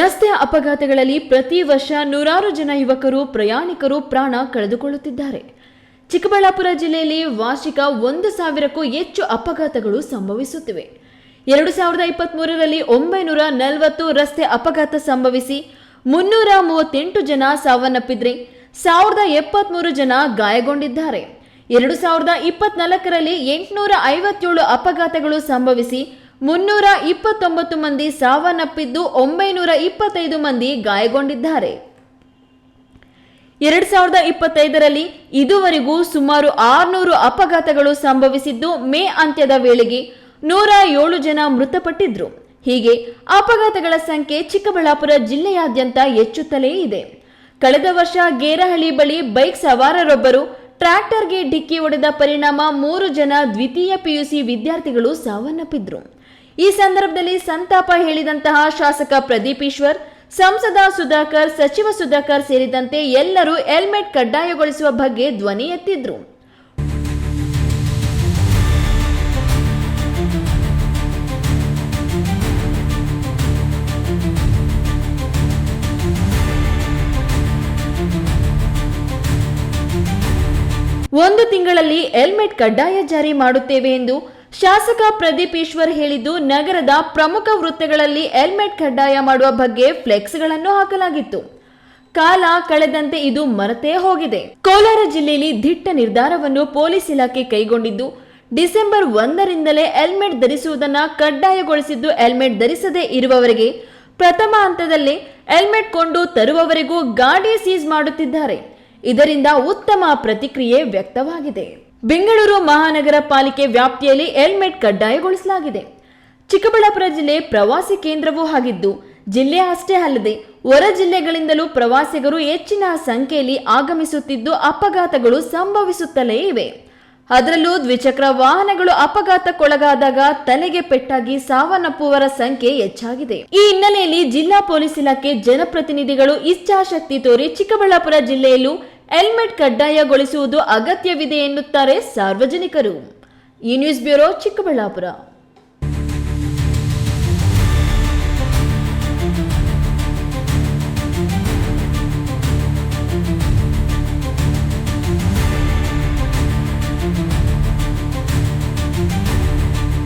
ರಸ್ತೆ ಅಪಘಾತಗಳಲ್ಲಿ ಪ್ರತಿ ವರ್ಷ ನೂರಾರು ಜನ ಯುವಕರು ಪ್ರಯಾಣಿಕರು ಪ್ರಾಣ ಕಳೆದುಕೊಳ್ಳುತ್ತಿದ್ದಾರೆ. ಚಿಕ್ಕಬಳ್ಳಾಪುರ ಜಿಲ್ಲೆಯಲ್ಲಿ ವಾರ್ಷಿಕ 1,000ಕ್ಕೂ ಹೆಚ್ಚು ಅಪಘಾತಗಳು ಸಂಭವಿಸುತ್ತಿವೆ. 2023ರಲ್ಲಿ 940 ರಸ್ತೆ ಅಪಘಾತ ಸಂಭವಿಸಿ 338 ಜನ ಸಾವನ್ನಪ್ಪಿದ್ರೆ 1073 ಜನ ಗಾಯಗೊಂಡಿದ್ದಾರೆ. 2024ರಲ್ಲಿ 857 ಅಪಘಾತಗಳು ಸಂಭವಿಸಿ 329 ಮಂದಿ ಸಾವನ್ನಪ್ಪಿದ್ದು 925 ಮಂದಿ ಗಾಯಗೊಂಡಿದ್ದಾರೆ. 2025ರಲ್ಲಿ ಇದುವರೆಗೂ ಸುಮಾರು 600 ಅಪಘಾತಗಳು ಸಂಭವಿಸಿದ್ದು ಮೇ ಅಂತ್ಯದ ವೇಳೆಗೆ 107 ಜನ ಮೃತಪಟ್ಟಿದ್ರು. ಹೀಗೆ ಅಪಘಾತಗಳ ಸಂಖ್ಯೆ ಚಿಕ್ಕಬಳ್ಳಾಪುರ ಜಿಲ್ಲೆಯಾದ್ಯಂತ ಹೆಚ್ಚುತ್ತಲೇ ಇದೆ. ಕಳೆದ ವರ್ಷ ಗೇರಹಳ್ಳಿ ಬಳಿ ಬೈಕ್ ಸವಾರರೊಬ್ಬರು ಟ್ರ್ಯಾಕ್ಟರ್ಗೆ ಡಿಕ್ಕಿ ಹೊಡೆದ ಪರಿಣಾಮ 3 ಜನ ದ್ವಿತೀಯ ಪಿಯುಸಿ ವಿದ್ಯಾರ್ಥಿಗಳು ಸಾವನ್ನಪ್ಪಿದ್ರು. ಈ ಸಂದರ್ಭದಲ್ಲಿ ಸಂತಾಪ ಹೇಳಿದಂತಹ ಶಾಸಕ ಪ್ರದೀಪ್ ಈಶ್ವರ್, ಸಂಸದ ಸುಧಾಕರ್, ಸಚಿವ ಸುಧಾಕರ್ ಸೇರಿದಂತೆ ಎಲ್ಲರೂ ಹೆಲ್ಮೆಟ್ ಕಡ್ಡಾಯಗೊಳಿಸುವ ಬಗ್ಗೆ ಧ್ವನಿ ಎತ್ತಿದ್ರು. ಒಂದು ತಿಂಗಳಲ್ಲಿ ಹೆಲ್ಮೆಟ್ ಕಡ್ಡಾಯ ಜಾರಿ ಮಾಡುತ್ತೇವೆ ಎಂದು ಶಾಸಕ ಪ್ರದೀಪ್ ಈಶ್ವರ್ ಹೇಳಿದ್ದು, ನಗರದ ಪ್ರಮುಖ ವೃತ್ತಗಳಲ್ಲಿ ಹೆಲ್ಮೆಟ್ ಕಡ್ಡಾಯ ಮಾಡುವ ಬಗ್ಗೆ ಫ್ಲೆಕ್ಸ್ಗಳನ್ನು ಹಾಕಲಾಗಿತ್ತು. ಕಾಲ ಕಳೆದಂತೆ ಇದು ಮರೆತೇ ಹೋಗಿದೆ. ಕೋಲಾರ ಜಿಲ್ಲೆಯಲ್ಲಿ ದಿಟ್ಟ ನಿರ್ಧಾರವನ್ನು ಪೊಲೀಸ್ ಇಲಾಖೆ ಕೈಗೊಂಡಿದ್ದು, ಡಿಸೆಂಬರ್ 1ರಿಂದಲೇ ಹೆಲ್ಮೆಟ್ ಧರಿಸುವುದನ್ನು ಕಡ್ಡಾಯಗೊಳಿಸಿದ್ದು, ಹೆಲ್ಮೆಟ್ ಧರಿಸದೇ ಇರುವವರಿಗೆ ಪ್ರಥಮ ಹಂತದಲ್ಲಿ ಹೆಲ್ಮೆಟ್ ಕೊಂಡು ತರುವವರೆಗೂ ಗಾಡಿ ಸೀಸ್ ಮಾಡುತ್ತಿದ್ದಾರೆ. ಇದರಿಂದ ಉತ್ತಮ ಪ್ರತಿಕ್ರಿಯೆ ವ್ಯಕ್ತವಾಗಿದೆ. ಬೆಂಗಳೂರು ಮಹಾನಗರ ಪಾಲಿಕೆ ವ್ಯಾಪ್ತಿಯಲ್ಲಿ ಹೆಲ್ಮೆಟ್ ಕಡ್ಡಾಯಗೊಳಿಸಲಾಗಿದೆ. ಚಿಕ್ಕಬಳ್ಳಾಪುರ ಜಿಲ್ಲೆ ಪ್ರವಾಸಿ ಕೇಂದ್ರವೂ ಆಗಿದ್ದು, ಜಿಲ್ಲೆ ಅಷ್ಟೇ ಅಲ್ಲದೆ ಹೊರ ಜಿಲ್ಲೆಗಳಿಂದಲೂ ಪ್ರವಾಸಿಗರು ಹೆಚ್ಚಿನ ಸಂಖ್ಯೆಯಲ್ಲಿ ಆಗಮಿಸುತ್ತಿದ್ದು ಅಪಘಾತಗಳು ಸಂಭವಿಸುತ್ತಲೇ ಇವೆ. ಅದರಲ್ಲೂ ದ್ವಿಚಕ್ರ ವಾಹನಗಳು ಅಪಘಾತಕ್ಕೊಳಗಾದಾಗ ತಲೆಗೆ ಪೆಟ್ಟಾಗಿ ಸಾವನ್ನಪ್ಪುವವರ ಸಂಖ್ಯೆ ಹೆಚ್ಚಾಗಿದೆ. ಈ ಹಿನ್ನೆಲೆಯಲ್ಲಿ ಜಿಲ್ಲಾ ಪೊಲೀಸ್ ಇಲಾಖೆ ಜನಪ್ರತಿನಿಧಿಗಳು ಇಚ್ಛಾಶಕ್ತಿ ತೋರಿ ಚಿಕ್ಕಬಳ್ಳಾಪುರ ಜಿಲ್ಲೆಯಲ್ಲೂ ಹೆಲ್ಮೆಟ್ ಕಡ್ಡಾಯಗೊಳಿಸುವುದು ಅಗತ್ಯವಿದೆ ಎನ್ನುತ್ತಾರೆ ಸಾರ್ವಜನಿಕರು. ಈ ನ್ಯೂಸ್ ಬ್ಯೂರೋ, ಚಿಕ್ಕಬಳ್ಳಾಪುರ.